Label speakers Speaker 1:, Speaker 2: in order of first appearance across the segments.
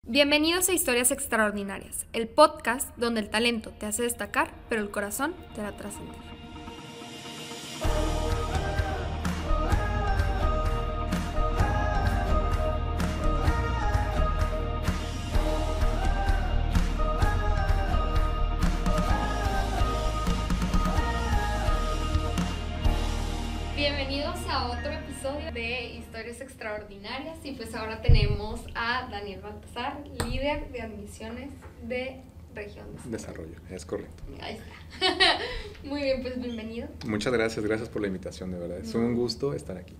Speaker 1: Bienvenidos a Historias Extraordinarias, el podcast donde el talento te hace destacar, pero el corazón te hará trascender. Bienvenidos a otro episodio de Historias Extraordinarias y pues ahora tenemos a Daniel Baltasar, líder de admisiones de Región
Speaker 2: Desarrollo, es correcto.
Speaker 1: Ahí está. Muy bien, pues bienvenido.
Speaker 2: Muchas gracias por la invitación, de verdad. Es un gusto estar aquí.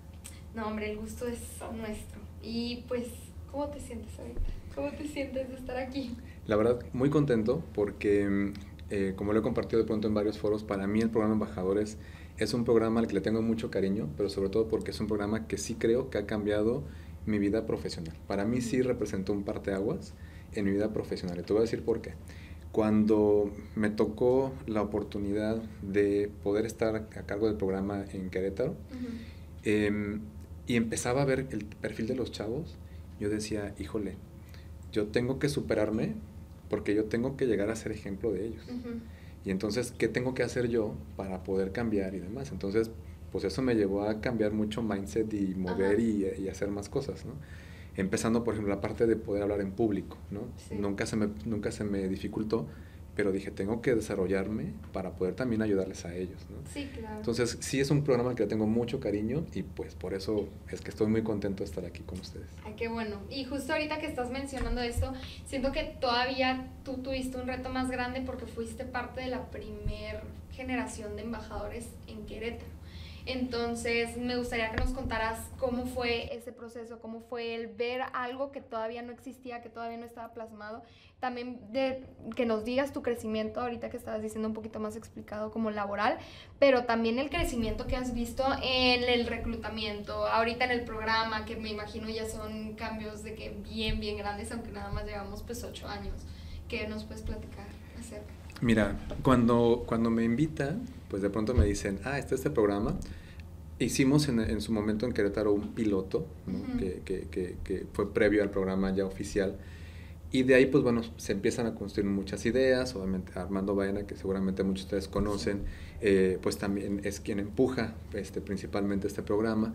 Speaker 1: No, hombre, el gusto es nuestro. Y pues, ¿cómo te sientes ahorita? ¿Cómo te sientes de estar aquí?
Speaker 2: La verdad, muy contento porque, como lo he compartido de pronto en varios foros, para mí el programa Embajadores es un programa al que le tengo mucho cariño, pero sobre todo porque es un programa que sí creo que ha cambiado mi vida profesional. Para mí sí representó un parteaguas en mi vida profesional. Y te voy a decir por qué. Cuando me tocó la oportunidad de poder estar a cargo del programa en Querétaro, y empezaba a ver el perfil de los chavos, yo decía, híjole, yo tengo que superarme porque yo tengo que llegar a ser ejemplo de ellos. Y entonces, ¿qué tengo que hacer yo para poder cambiar y demás? Entonces, pues eso me llevó a cambiar mucho mindset y mover y hacer más cosas, ¿no? Empezando, por ejemplo, la parte de poder hablar en público, ¿no? Sí. Nunca se me dificultó, pero dije, tengo que desarrollarme para poder también ayudarles a ellos, ¿no?
Speaker 1: Sí, claro.
Speaker 2: Entonces, sí es un programa al que le tengo mucho cariño y pues por eso es que estoy muy contento de estar aquí con ustedes.
Speaker 1: Ay, qué bueno. Y justo ahorita que estás mencionando esto, siento que todavía tú tuviste un reto más grande porque fuiste parte de la primer generación de embajadores en Querétaro. Entonces, me gustaría que nos contaras cómo fue ese proceso, cómo fue el ver algo que todavía no existía, que todavía no estaba plasmado. También que nos digas tu crecimiento, ahorita que estabas diciendo un poquito más explicado como laboral, pero también el crecimiento que has visto en el reclutamiento, ahorita en el programa, que me imagino ya son cambios de que bien grandes, aunque nada más llevamos pues 8 años. ¿Qué nos puedes platicar acerca?
Speaker 2: Mira, cuando me invitan, pues de pronto me dicen, está este programa. Hicimos en su momento en Querétaro un piloto, ¿no? que fue previo al programa ya oficial. Y de ahí, pues bueno, se empiezan a construir muchas ideas. Obviamente Armando Baena, que seguramente muchos de ustedes conocen, pues también es quien empuja principalmente este programa.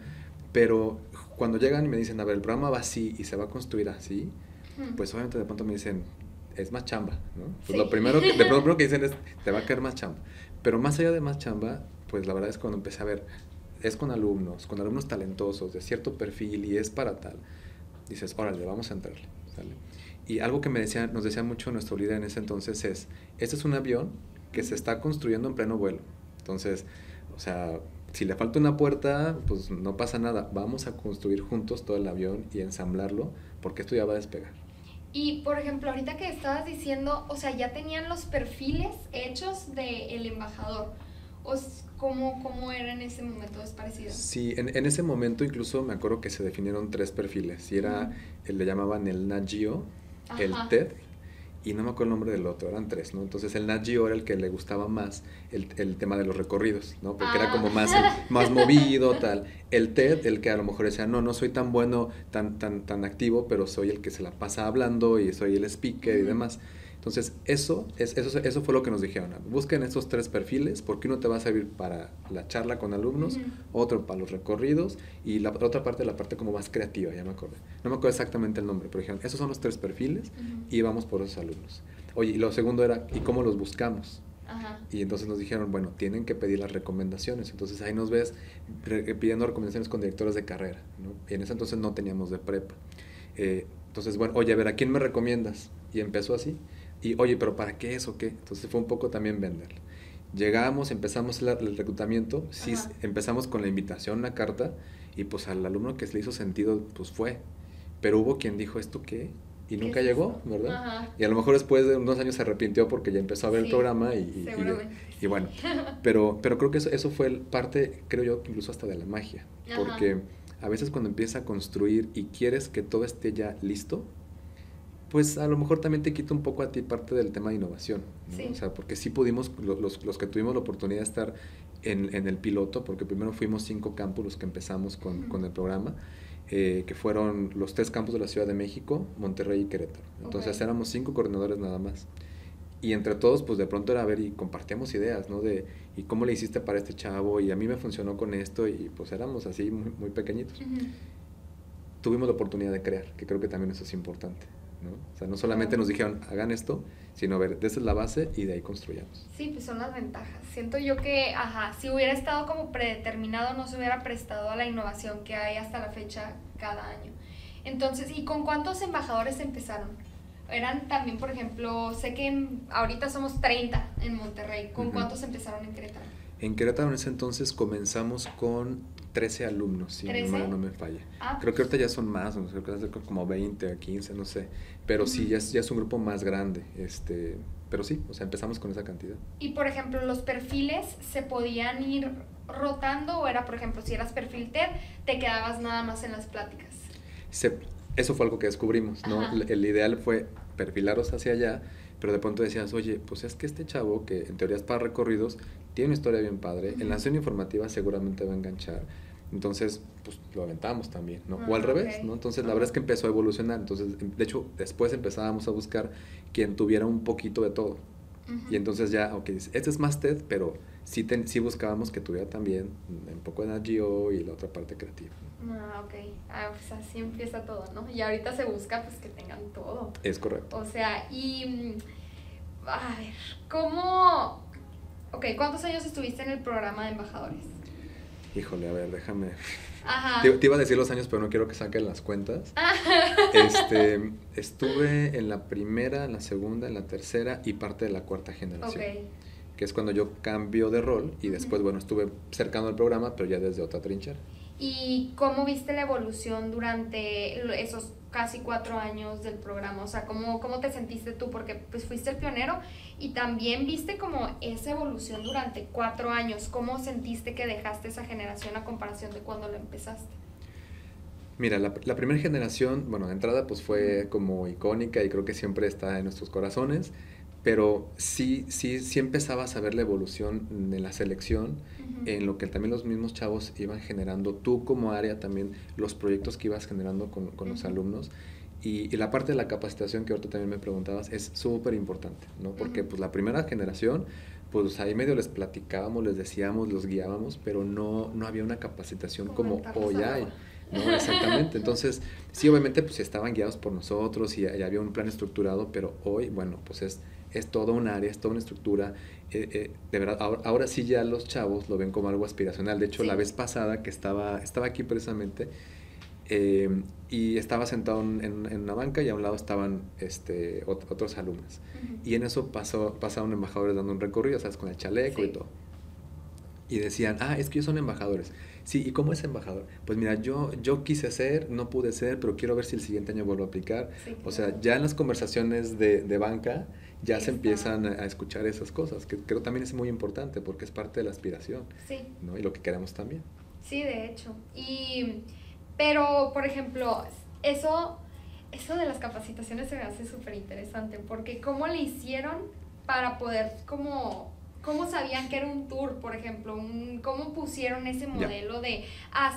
Speaker 2: Pero cuando llegan y me dicen, a ver, el programa va así y se va a construir así, pues obviamente de pronto me dicen, es más chamba, ¿no? Pues sí. Lo primero que dicen es, te va a caer más chamba. Pero más allá de más chamba, pues la verdad es cuando empecé a ver, es con alumnos talentosos, de cierto perfil y es para tal, dices, órale, vamos a entrarle, ¿sale? Y algo que nos decía mucho nuestro líder en ese entonces es, este es un avión que se está construyendo en pleno vuelo. Entonces, o sea, si le falta una puerta, pues no pasa nada, vamos a construir juntos todo el avión y ensamblarlo, porque esto ya va a despegar.
Speaker 1: Y, por ejemplo, ahorita que estabas diciendo, o sea, ya tenían los perfiles hechos del embajador. ¿Cómo era en ese momento? ¿Es parecido?
Speaker 2: Sí, en ese momento incluso me acuerdo que se definieron 3 perfiles. Y era, le llamaban el Nat Geo, el TED, y no me acuerdo el nombre del otro, eran 3, ¿no? Entonces el Nat Geo era el que le gustaba más el tema de los recorridos, ¿no? Porque era como más movido, tal. El TED, el que a lo mejor decía, no soy tan bueno, tan activo, pero soy el que se la pasa hablando y soy el speaker y demás. Entonces, eso fue lo que nos dijeron. Busquen estos 3 perfiles, porque uno te va a servir para la charla con alumnos, otro para los recorridos, y la otra parte, la parte como más creativa, ya me acordé. No me acuerdo exactamente el nombre, pero dijeron, esos son los 3 perfiles, y vamos por esos alumnos. Oye, y lo segundo era, ¿y cómo los buscamos? Y entonces nos dijeron, bueno, tienen que pedir las recomendaciones. Entonces ahí nos ves pidiendo recomendaciones con directores de carrera, ¿no? Y en ese entonces no teníamos de prepa. Entonces, bueno, oye, a ver, ¿a quién me recomiendas? Y empezó así. Y, oye, ¿pero para qué es o qué? Entonces fue un poco también venderle. Llegamos, empezamos el reclutamiento, sí, empezamos con la invitación, la carta, y pues al alumno que se le hizo sentido, pues fue. Pero hubo quien dijo, ¿esto qué? Y nunca llegó, ¿verdad? Y a lo mejor después de unos años se arrepintió porque ya empezó a ver el programa y bueno. Pero creo que eso fue parte, creo yo, incluso hasta de la magia. Porque a veces cuando empiezas a construir y quieres que todo esté ya listo, pues a lo mejor también te quita un poco a ti parte del tema de innovación, ¿no? Sí. O sea, porque sí pudimos, los que tuvimos la oportunidad de estar en el piloto, porque primero fuimos 5 campus los que empezamos con el programa, que fueron los 3 campus de la Ciudad de México, Monterrey y Querétaro. Entonces éramos 5 coordinadores nada más. Y entre todos, pues de pronto era ver y compartíamos ideas, ¿no? De, ¿y cómo le hiciste para este chavo? Y a mí me funcionó con esto, y pues éramos así muy, muy pequeñitos. Tuvimos la oportunidad de crear, que creo que también eso es importante, ¿no? O sea, no solamente nos dijeron, hagan esto, sino a ver, esa es la base y de ahí construyamos.
Speaker 1: Sí, pues son las ventajas. Siento yo que, si hubiera estado como predeterminado, no se hubiera prestado a la innovación que hay hasta la fecha cada año. Entonces, ¿y con cuántos embajadores empezaron? Eran también, por ejemplo, sé que ahorita somos 30 en Monterrey. ¿Con cuántos empezaron en Querétaro?
Speaker 2: En Querétaro en ese entonces comenzamos con 13 alumnos, si mi memoria no me falla. Creo que ahorita ya son más, no sé, creo que como 20 o 15, no sé. Pero sí, ya es un grupo más grande. Pero sí, o sea, empezamos con esa cantidad.
Speaker 1: Y, por ejemplo, ¿los perfiles se podían ir rotando? O era, por ejemplo, si eras perfil TED, te quedabas nada más en las pláticas.
Speaker 2: Eso fue algo que descubrimos, ¿no? El ideal fue perfilarlos hacia allá, pero de pronto decías, oye, pues es que este chavo, que en teoría es para recorridos, tiene una historia bien padre, en la sesión informativa seguramente va a enganchar, entonces, pues lo aventamos también, ¿no? O al revés, ¿no? Entonces, la verdad es que empezó a evolucionar, entonces, de hecho, después empezábamos a buscar quien tuviera un poquito de todo, y entonces ya, ok, este es más TED, pero sí buscábamos que tuviera también un poco de Nat Geo y la otra parte creativa.
Speaker 1: Ok. Pues así empieza todo, ¿no? Y ahorita se busca pues que tengan todo.
Speaker 2: Es correcto.
Speaker 1: O sea, y a ver, ¿cómo? Ok, ¿cuántos años estuviste en el programa de embajadores?
Speaker 2: Híjole, a ver, déjame. Te iba a decir los años, pero no quiero que saquen las cuentas. Estuve en la primera, en la segunda, en la tercera y parte de la cuarta generación. Que es cuando yo cambio de rol y después, bueno, estuve cercano al programa, pero ya desde otra trinchera.
Speaker 1: ¿Y cómo viste la evolución durante esos casi 4 años del programa? O sea, ¿cómo te sentiste tú? Porque pues fuiste el pionero y también viste como esa evolución durante 4 años. ¿Cómo sentiste que dejaste esa generación a comparación de cuando lo empezaste?
Speaker 2: Mira, la primera generación, bueno, de entrada pues fue como icónica y creo que siempre está en nuestros corazones, pero sí empezabas a ver la evolución de la selección, en lo que también los mismos chavos iban generando, tú como área también, los proyectos que ibas generando con los alumnos, y la parte de la capacitación que ahorita también me preguntabas es súper importante, ¿no? Porque pues la primera generación, pues ahí medio les platicábamos, les decíamos, los guiábamos, pero no había una capacitación como hoy hay. ¿No? Exactamente, entonces sí, obviamente pues estaban guiados por nosotros y había un plan estructurado, pero hoy, bueno, pues es todo un área, es toda una estructura, de verdad, ahora sí ya los chavos lo ven como algo aspiracional. De hecho, la vez pasada que estaba aquí precisamente, y estaba sentado en una banca y a un lado estaban otros alumnos, y en eso pasaron embajadores dando un recorrido, ¿sabes? Con el chaleco y todo, y decían, es que ellos son embajadores. Sí, ¿y cómo es embajador? Pues mira, yo quise ser, no pude ser, pero quiero ver si el siguiente año vuelvo a aplicar. Sí, claro. O sea, ya en las conversaciones de banca ya se empiezan a escuchar esas cosas, que creo también es muy importante porque es parte de la aspiración, ¿no? Y lo que queremos también.
Speaker 1: Sí, de hecho. Pero, por ejemplo, eso de las capacitaciones se me hace súper interesante, porque ¿cómo le hicieron para poder ¿Cómo sabían que era un tour, por ejemplo? ¿Cómo pusieron ese modelo de,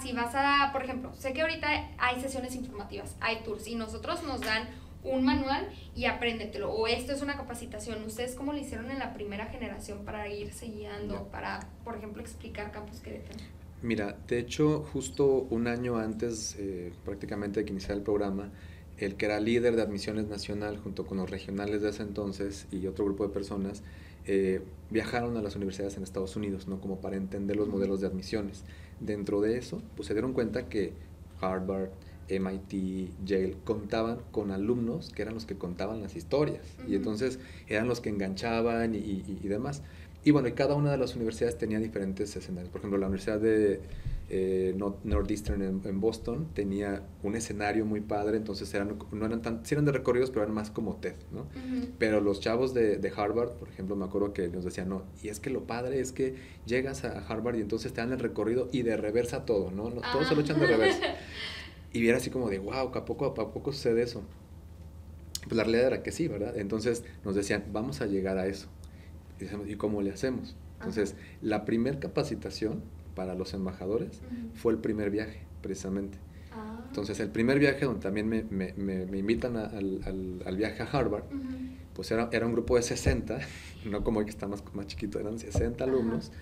Speaker 1: si vas a, por ejemplo, sé que ahorita hay sesiones informativas, hay tours, y nosotros nos dan un manual y apréndetelo, o esto es una capacitación? ¿Ustedes cómo lo hicieron en la primera generación para irse guiando, para, por ejemplo, explicar Campus Querétaro?
Speaker 2: Mira, de hecho, justo un año antes, prácticamente de que iniciara el programa, el que era líder de admisiones nacional junto con los regionales de ese entonces y otro grupo de personas, viajaron a las universidades en Estados Unidos, ¿no? Como para entender los modelos de admisiones. Dentro de eso, pues se dieron cuenta que Harvard, MIT, Yale contaban con alumnos que eran los que contaban las historias, y entonces eran los que enganchaban y demás. Y bueno, y cada una de las universidades tenía diferentes escenarios. Por ejemplo, la Universidad de Northeastern en Boston tenía un escenario muy padre, entonces sí eran de recorridos, pero eran más como TED, ¿no? Pero los chavos de Harvard, por ejemplo, me acuerdo que nos decían, no, y es que lo padre es que llegas a Harvard y entonces te dan el recorrido y de reversa todo, ¿no? Todos se lo echan de reversa. Y era así como de, wow, ¿a poco sucede eso? Pues la realidad era que sí, ¿verdad? Entonces nos decían, vamos a llegar a eso. Y decíamos, ¿y cómo le hacemos? Entonces, la primer capacitación para los embajadores fue el primer viaje, precisamente. Entonces, el primer viaje donde también me invitan al viaje a Harvard, pues era un grupo de 60, no como hoy que está más chiquito, eran 60 alumnos.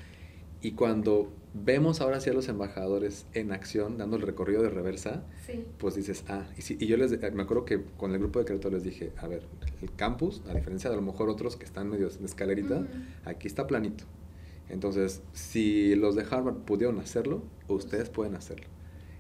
Speaker 2: Y cuando vemos ahora sí a los embajadores en acción, dando el recorrido de reversa, pues dices, y yo me acuerdo que con el grupo de Querétaro les dije, a ver, el campus, a diferencia de a lo mejor otros que están medio en escalerita, aquí está planito. Entonces, si los de Harvard pudieron hacerlo, ustedes pueden hacerlo.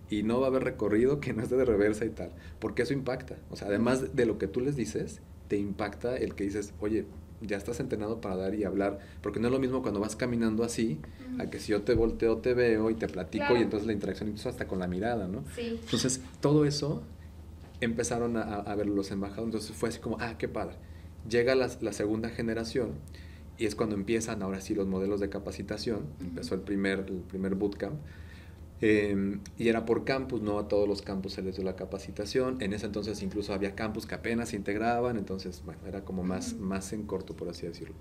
Speaker 2: Y no va a haber recorrido que no esté de reversa y tal, porque eso impacta. O sea, además de lo que tú les dices, te impacta el que dices, oye, ya estás entrenado para dar y hablar, porque no es lo mismo cuando vas caminando así, a que si yo te volteo, te veo y te platico, y entonces la interacción incluso hasta con la mirada, ¿no? Entonces, todo eso empezaron a ver los embajadores, entonces fue así como, qué padre. Llega la segunda generación, y es cuando empiezan ahora sí los modelos de capacitación, empezó el primer bootcamp, y era por campus, no a todos los campus se les dio la capacitación. En ese entonces incluso había campus que apenas se integraban, entonces bueno, era como más en corto, por así decirlo.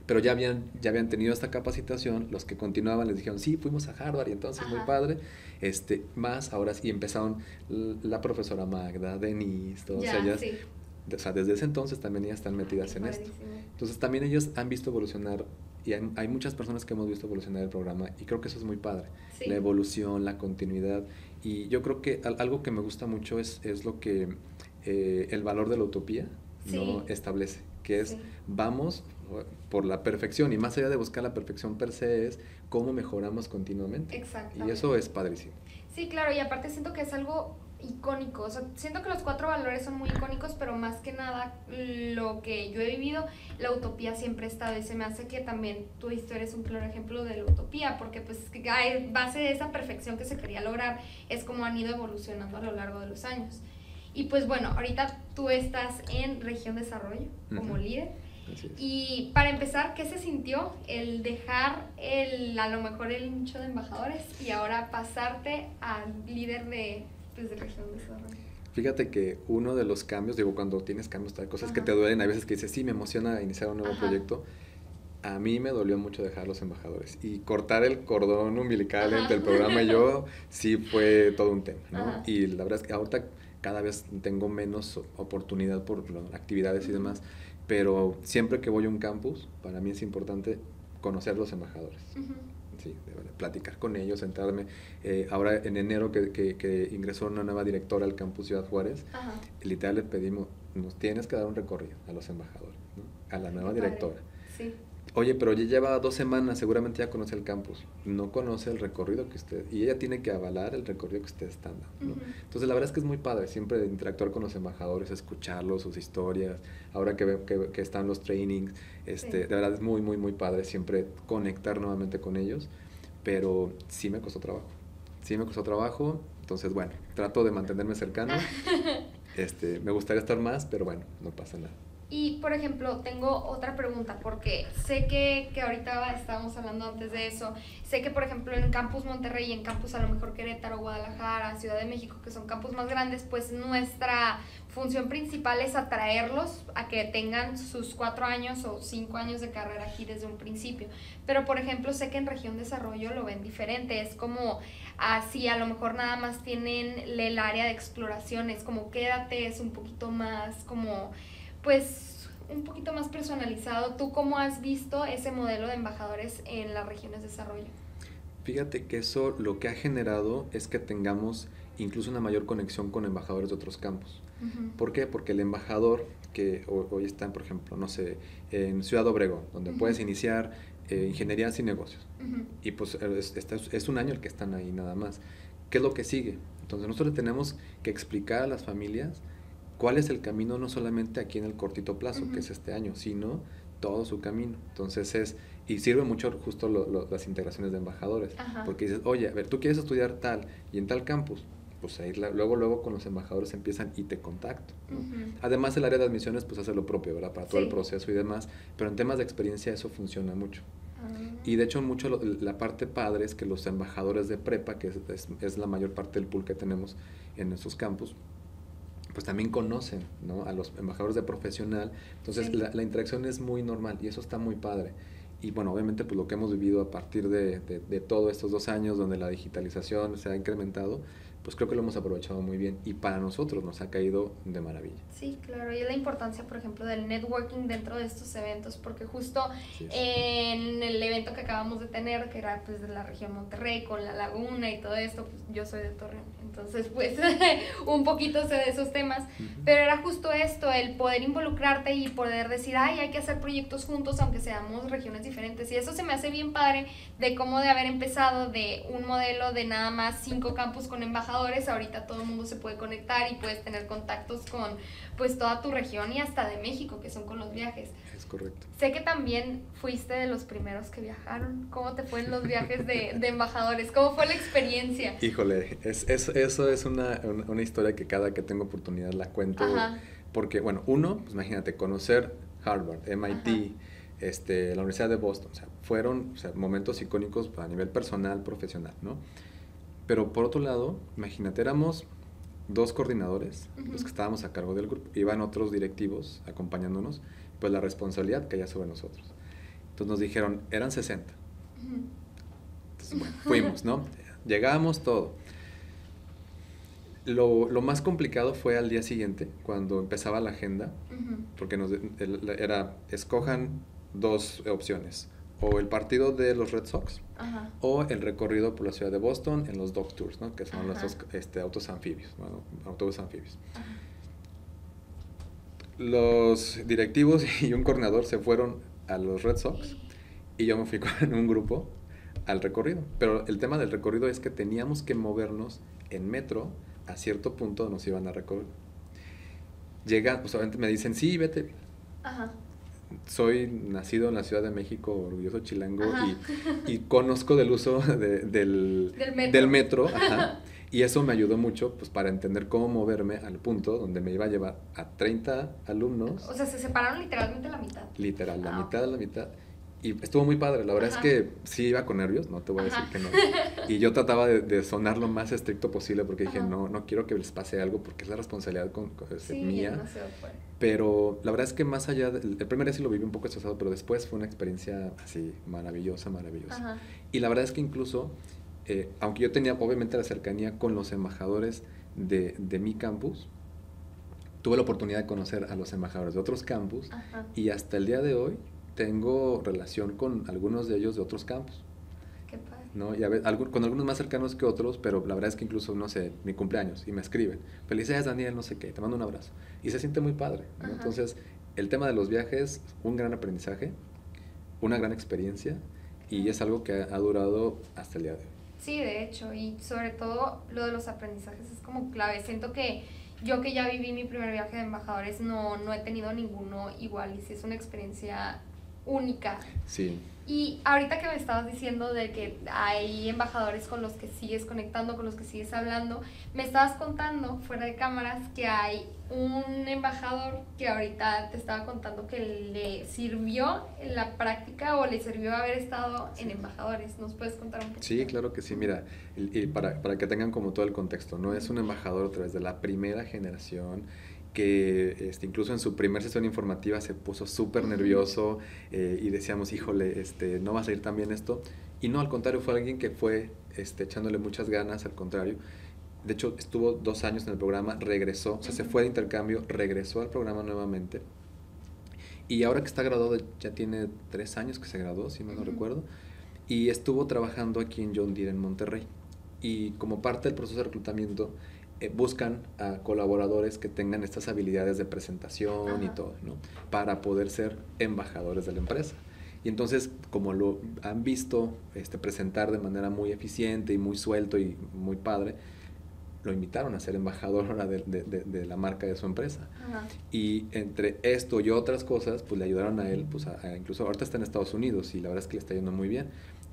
Speaker 2: Pero ya habían tenido esta capacitación, los que continuaban les dijeron, sí, fuimos a Harvard, y entonces muy padre, más ahora sí empezaron la profesora Magda, Denise, todas ellas. O sea, desde ese entonces también ellas están metidas en esto. Entonces también ellos han visto evolucionar, y hay muchas personas que hemos visto evolucionar el programa, y creo que eso es muy padre, la evolución, la continuidad. Y yo creo que algo que me gusta mucho es lo que el valor de la utopía no establece, que es vamos por la perfección, y más allá de buscar la perfección per se es cómo mejoramos continuamente. Y eso es padrísimo.
Speaker 1: Sí, claro, y aparte siento que es algo icónico, o sea, siento que los 4 valores son muy icónicos, pero más que nada lo que yo he vivido, la utopía siempre ha estado, y se me hace que también tu historia es un claro ejemplo de la utopía, porque pues a base de esa perfección que se quería lograr es como han ido evolucionando a lo largo de los años. Y pues bueno, ahorita tú estás en Región Desarrollo como líder. Y para empezar, ¿qué se sintió el dejar a lo mejor el nicho de embajadores y ahora pasarte a líder de Región Desarrollo?
Speaker 2: Fíjate que uno de los cambios, digo, cuando tienes cambios, hay cosas que te duelen, hay veces que dices, sí, me emociona iniciar un nuevo proyecto. A mí me dolió mucho dejar los embajadores y cortar el cordón umbilical entre el programa y yo, sí fue todo un tema, ¿no? Y la verdad es que ahorita cada vez tengo menos oportunidad por actividades y demás, pero siempre que voy a un campus, para mí es importante conocer los embajadores. Sí, de platicar con ellos, sentarme. Ahora en enero que ingresó una nueva directora al campus Ciudad Juárez, literal le pedimos, nos tienes que dar un recorrido a los embajadores, ¿no? A la nueva directora. Oye, pero ya lleva 2 semanas, seguramente ya conoce el campus, no conoce el recorrido que usted, y ella tiene que avalar el recorrido que ustedes están dando, ¿no? Entonces la verdad es que es muy padre siempre interactuar con los embajadores, escucharlos, sus historias, ahora que están los trainings, de verdad es muy, muy, muy padre siempre conectar nuevamente con ellos, pero sí me costó trabajo, entonces bueno, trato de mantenerme cercano, me gustaría estar más, pero bueno, no pasa nada.
Speaker 1: Y, por ejemplo, tengo otra pregunta, porque sé que ahorita estábamos hablando antes de eso, sé que, por ejemplo, en Campus Monterrey, en Campus a lo mejor Querétaro, Guadalajara, Ciudad de México, que son campus más grandes, pues nuestra función principal es atraerlos a que tengan sus 4 años o 5 años de carrera aquí desde un principio. Pero, por ejemplo, sé que en Región Desarrollo lo ven diferente, es como así, a lo mejor nada más tienen el área de exploración, es como quédate, es un poquito más como pues un poquito más personalizado. ¿Tú cómo has visto ese modelo de embajadores en las regiones de desarrollo?
Speaker 2: Fíjate que eso lo que ha generado es que tengamos incluso una mayor conexión con embajadores de otros campos. ¿Por qué? Porque el embajador que hoy está, por ejemplo, no sé, en Ciudad Obregón, donde puedes iniciar ingenierías y negocios, y pues es un año el que están ahí nada más. ¿Qué es lo que sigue? Entonces nosotros tenemos que explicar a las familias cuál es el camino, no solamente aquí en el cortito plazo, que es este año, sino todo su camino. Entonces y sirve mucho justo las integraciones de embajadores, porque dices, oye, a ver, tú quieres estudiar tal y en tal campus, pues ahí luego con los embajadores empiezan y te contacto, ¿no? Además el área de admisiones pues hace lo propio, ¿verdad? Para todo el proceso y demás, pero en temas de experiencia eso funciona mucho. Y de hecho mucho la parte padre es que los embajadores de prepa, que es la mayor parte del pool que tenemos en nuestros campus, pues también conocen, ¿no? A los embajadores de profesional. Entonces la interacción es muy normal y eso está muy padre. Y bueno, obviamente pues lo que hemos vivido a partir de todos estos 2 años donde la digitalización se ha incrementado, pues creo que lo hemos aprovechado muy bien y para nosotros nos ha caído de maravilla.
Speaker 1: Sí, claro, y es la importancia, por ejemplo, del networking dentro de estos eventos, porque justo en el evento que acabamos de tener, que era pues de la región Monterrey, con la laguna y todo esto, pues yo soy de Torreón, entonces pues un poquito sé de esos temas, pero era justo esto, el poder involucrarte y poder decir, ay, hay que hacer proyectos juntos, aunque seamos regiones diferentes, y eso se me hace bien padre de cómo de haber empezado de un modelo de nada más 5 campus con embajadores, ahorita todo el mundo se puede conectar y puedes tener contactos con pues toda tu región y hasta de México, que son con los viajes.
Speaker 2: Es correcto.
Speaker 1: Sé que también fuiste de los primeros que viajaron. ¿Cómo te fue en los viajes de embajadores? ¿Cómo fue la experiencia?
Speaker 2: Híjole, eso es una historia que cada que tengo oportunidad la cuento. Ajá. Porque, bueno, uno, pues imagínate, conocer Harvard, MIT, la Universidad de Boston, o sea, fueron momentos icónicos a nivel personal, profesional, ¿no? Pero por otro lado, imagínate, éramos 2 coordinadores, los que estábamos a cargo del grupo, iban otros directivos acompañándonos, pues la responsabilidad caía sobre nosotros. Entonces nos dijeron, eran 60. Entonces, bueno, fuimos, ¿no? Llegamos, todo. Lo más complicado fue al día siguiente, cuando empezaba la agenda, porque era, escojan 2 opciones, o el partido de los Red Sox, o el recorrido por la ciudad de Boston en los Dog Tours, ¿no? Que son los autos anfibios, ¿no? Autobuses anfibios. Los directivos y un coordinador se fueron a los Red Sox y yo me fui con un grupo al recorrido. Pero el tema del recorrido es que teníamos que movernos en metro a cierto punto donde nos iban a recorrer. Llegan, pues obviamente me dicen, sí, vete. Soy nacido en la Ciudad de México, orgulloso chilango, y conozco del uso del metro. Y eso me ayudó mucho pues para entender cómo moverme al punto donde me iba a llevar a 30 alumnos.
Speaker 1: O sea, se separaron literalmente la mitad.
Speaker 2: Literal, la mitad. Y estuvo muy padre, la verdad es que sí iba con nervios, no te voy a decir que no. Y yo trataba de sonar lo más estricto posible porque dije, no quiero que les pase algo porque es la responsabilidad mía. No se pero la verdad es que más allá, el primer día sí lo viví un poco estresado, pero después fue una experiencia así maravillosa. Y la verdad es que incluso, aunque yo tenía obviamente la cercanía con los embajadores de mi campus, tuve la oportunidad de conocer a los embajadores de otros campus y hasta el día de hoy tengo relación con algunos de ellos de otros campus.
Speaker 1: Qué padre.
Speaker 2: ¿No? Y con algunos más cercanos que otros, pero la verdad es que incluso, no sé, mi cumpleaños, y me escriben, felicidades Daniel, no sé qué, te mando un abrazo. Y se siente muy padre, ¿no? Entonces, el tema de los viajes, un gran aprendizaje, una gran experiencia, y es algo que ha durado hasta el día de hoy.
Speaker 1: Sí, de hecho, y sobre todo lo de los aprendizajes es como clave. Siento que yo que ya viví mi primer viaje de embajadores, no he tenido ninguno igual, y sí es una experiencia única.
Speaker 2: Sí.
Speaker 1: Y ahorita que me estabas diciendo de que hay embajadores con los que sigues conectando, con los que sigues hablando, me estabas contando fuera de cámaras que hay un embajador que ahorita te estaba contando que le sirvió en la práctica o le sirvió haber estado en embajadores. ¿Nos puedes contar un poco?
Speaker 2: Sí, claro que sí. Mira, y para que tengan como todo el contexto, ¿no? Es un embajador a través de la primera generación que incluso en su primer sesión informativa se puso súper nervioso y decíamos, híjole, no va a salir tan bien esto. Y no, al contrario, fue alguien que fue echándole muchas ganas, al contrario. De hecho, estuvo 2 años en el programa, regresó, o sea, se fue de intercambio, regresó al programa nuevamente. Y ahora que está graduado, ya tiene 3 años que se graduó, si mal no recuerdo, y estuvo trabajando aquí en John Deere en Monterrey. Y como parte del proceso de reclutamiento, buscan a colaboradores que tengan estas habilidades de presentación y todo, ¿no? Para poder ser embajadores de la empresa. Y entonces, como lo han visto presentar de manera muy eficiente y muy suelto y muy padre, lo invitaron a ser embajador ahora de la marca de su empresa. Y entre esto y otras cosas, pues le ayudaron a él, pues incluso ahorita está en Estados Unidos y la verdad es que le está yendo muy bien.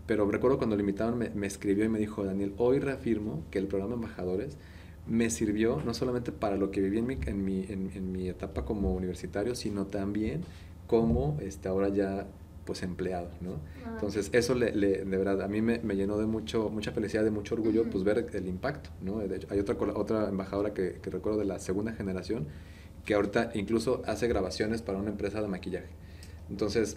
Speaker 2: Pero recuerdo cuando lo invitaron, me escribió y me dijo, Daniel, hoy reafirmo que el programa Embajadores me sirvió no solamente para lo que viví en mi etapa como universitario, sino también como ahora ya pues empleado, ¿no? Entonces eso de verdad a mí me llenó de mucha felicidad, de mucho orgullo, pues ver el impacto, ¿no? De hecho, hay otra embajadora que recuerdo de la segunda generación que ahorita incluso hace grabaciones para una empresa de maquillaje. Entonces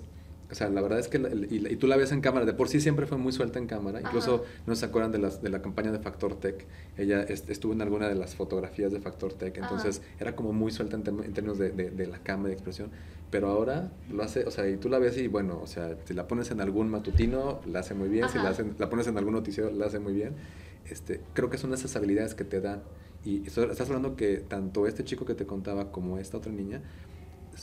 Speaker 2: O sea, la verdad es que, y tú la ves en cámara, de por sí siempre fue muy suelta en cámara, incluso no se acuerdan de la campaña de Factor Tech, ella estuvo en alguna de las fotografías de Factor Tech, entonces era como muy suelta en términos de la cámara, de expresión, pero ahora lo hace, o sea, y tú la ves y bueno, o sea, si la pones en algún matutino, la hace muy bien, si la pones en algún noticiero, la hace muy bien, creo que son esas habilidades que te dan, y estás hablando que tanto este chico que te contaba como esta otra niña,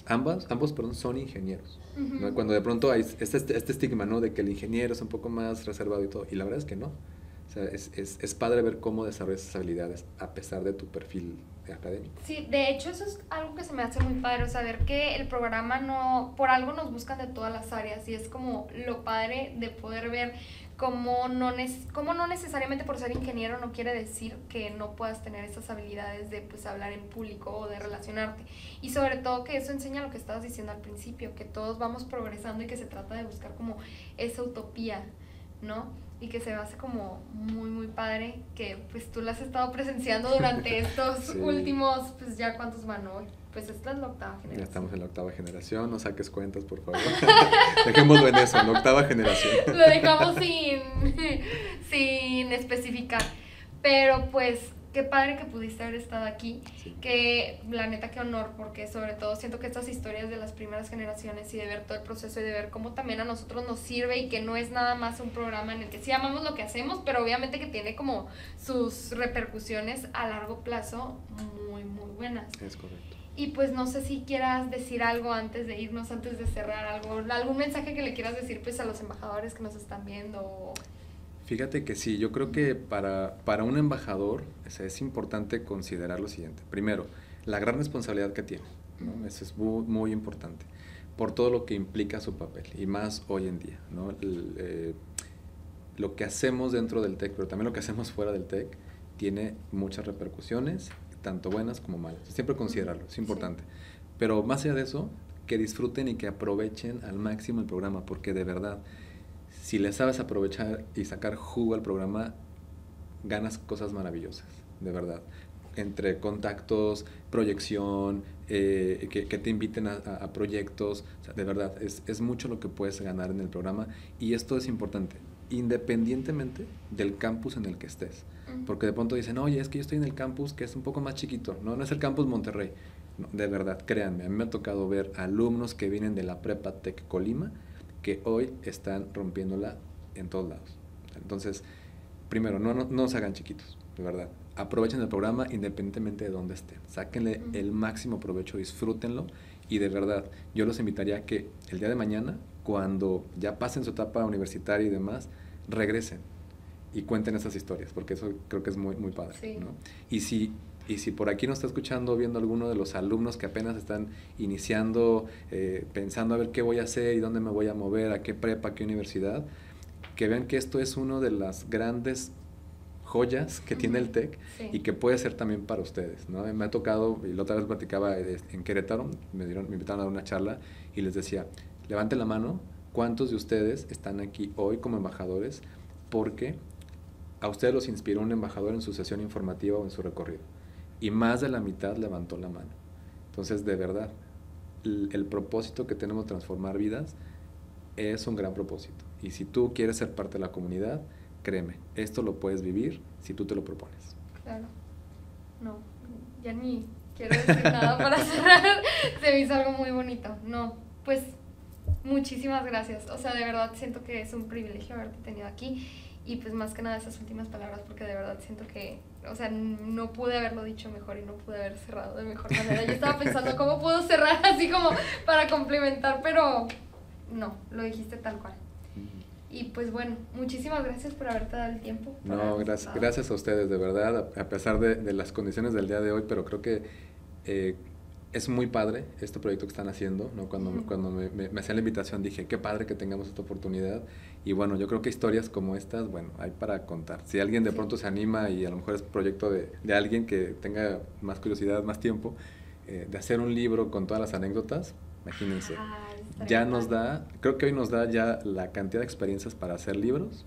Speaker 2: ambos son ingenieros, ¿no? Cuando de pronto hay este estigma, ¿no? De que el ingeniero es un poco más reservado y todo, y la verdad es que no. O sea, es padre ver cómo desarrollas esas habilidades a pesar de tu perfil académico.
Speaker 1: Sí, de hecho eso es algo que se me hace muy padre, o saber que el programa no, por algo nos buscan de todas las áreas, y es como lo padre de poder ver cómo no necesariamente por ser ingeniero no quiere decir que no puedas tener esas habilidades de pues hablar en público o de relacionarte, y sobre todo que eso enseña lo que estabas diciendo al principio, que todos vamos progresando y que se trata de buscar como esa utopía, ¿no? Y que se me hace como muy muy padre que pues tú la has estado presenciando durante estos últimos, pues ya cuántos van hoy. Pues esta es la 8ª generación.
Speaker 2: Ya estamos en la 8ª generación, no saques cuentas, por favor. Dejémoslo en eso, la 8ª generación.
Speaker 1: Lo dejamos sin especificar. Pero pues, qué padre que pudiste haber estado aquí. Sí. Que la neta, qué honor, porque sobre todo siento que estas historias de las primeras generaciones y de ver todo el proceso y de ver cómo también a nosotros nos sirve y que no es nada más un programa en el que sí amamos lo que hacemos, pero obviamente que tiene como sus repercusiones a largo plazo muy, muy buenas.
Speaker 2: Es correcto.
Speaker 1: Y pues no sé si quieras decir algo antes de irnos, antes de cerrar, algún mensaje que le quieras decir pues a los embajadores que nos están viendo.
Speaker 2: Fíjate que sí, yo creo que para un embajador es importante considerar lo siguiente. Primero, la gran responsabilidad que tiene, ¿no? Eso es muy, muy importante, por todo lo que implica su papel, y más hoy en día, ¿no? Lo que hacemos dentro del TEC, pero también lo que hacemos fuera del TEC, tiene muchas repercusiones, tanto buenas como malas. Siempre considerarlo, es importante. Sí. Pero más allá de eso, que disfruten y que aprovechen al máximo el programa, porque de verdad, si le sabes aprovechar y sacar jugo al programa, ganas cosas maravillosas, de verdad. Entre contactos, proyección, que te inviten a proyectos, o sea, de verdad, es mucho lo que puedes ganar en el programa, y esto es importante, independientemente del campus en el que estés. Porque de pronto dicen, oye, es que yo estoy en el campus que es un poco más chiquito, no es el campus Monterrey. No, de verdad, créanme, a mí me ha tocado ver alumnos que vienen de la Prepa Tec Colima que hoy están rompiéndola en todos lados. Entonces, primero, no se hagan chiquitos, de verdad. Aprovechen el programa independientemente de dónde estén. Sáquenle el máximo provecho, disfrútenlo, y de verdad, yo los invitaría a que el día de mañana, cuando ya pasen su etapa universitaria y demás, regresen y cuenten esas historias, porque eso creo que es muy, muy padre, sí. ¿No? Y si por aquí nos está escuchando, viendo alguno de los alumnos que apenas están iniciando, pensando a ver qué voy a hacer y dónde me voy a mover, a qué prepa, a qué universidad, que vean que esto es uno de las grandes joyas que tiene el TEC, sí. Y que puede ser también para ustedes, ¿no? Me ha tocado, y la otra vez platicaba en Querétaro, me invitaron a dar una charla y les decía, levanten la mano, ¿cuántos de ustedes están aquí hoy como embajadores porque a ustedes los inspiró un embajador en su sesión informativa o en su recorrido? Y más de la mitad levantó la mano. Entonces, de verdad, el propósito que tenemos de transformar vidas es un gran propósito. Y si tú quieres ser parte de la comunidad, créeme, esto lo puedes vivir si tú te lo propones.
Speaker 1: Claro. No, ya ni quiero decir nada para cerrar. Se me hizo algo muy bonito. No, pues muchísimas gracias. O sea, de verdad siento que es un privilegio haberte tenido aquí. Y pues más que nada esas últimas palabras, porque de verdad siento que, o sea, no pude haberlo dicho mejor y no pude haber cerrado de mejor manera. Yo estaba pensando cómo puedo cerrar así como para complementar, pero no, lo dijiste tal cual. Y pues bueno, muchísimas gracias por haberte dado el tiempo.
Speaker 2: No, gracias a ustedes, de verdad, a pesar de las condiciones del día de hoy, pero creo que es muy padre este proyecto que están haciendo, ¿no? Cuando me hacían la invitación dije, qué padre que tengamos esta oportunidad, y bueno, yo creo que historias como estas, bueno, hay para contar. Si alguien de pronto se anima, y a lo mejor es proyecto de alguien que tenga más curiosidad, más tiempo, de hacer un libro con todas las anécdotas, imagínense, ya nos da, creo que hoy nos da ya la cantidad de experiencias para hacer libros.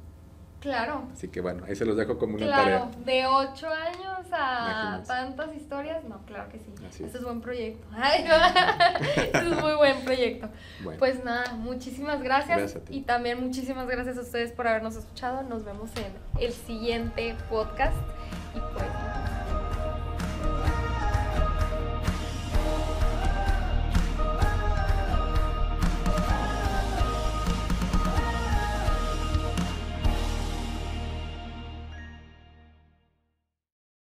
Speaker 1: Claro.
Speaker 2: Así que bueno, ahí se los dejo como una tarea.
Speaker 1: Claro, de 8 años a tantas historias, no, claro que sí. Este es buen proyecto. Este es muy buen proyecto. proyecto. Bueno. Pues nada, muchísimas gracias y también muchísimas gracias a ustedes por habernos escuchado. Nos vemos en el siguiente podcast y pues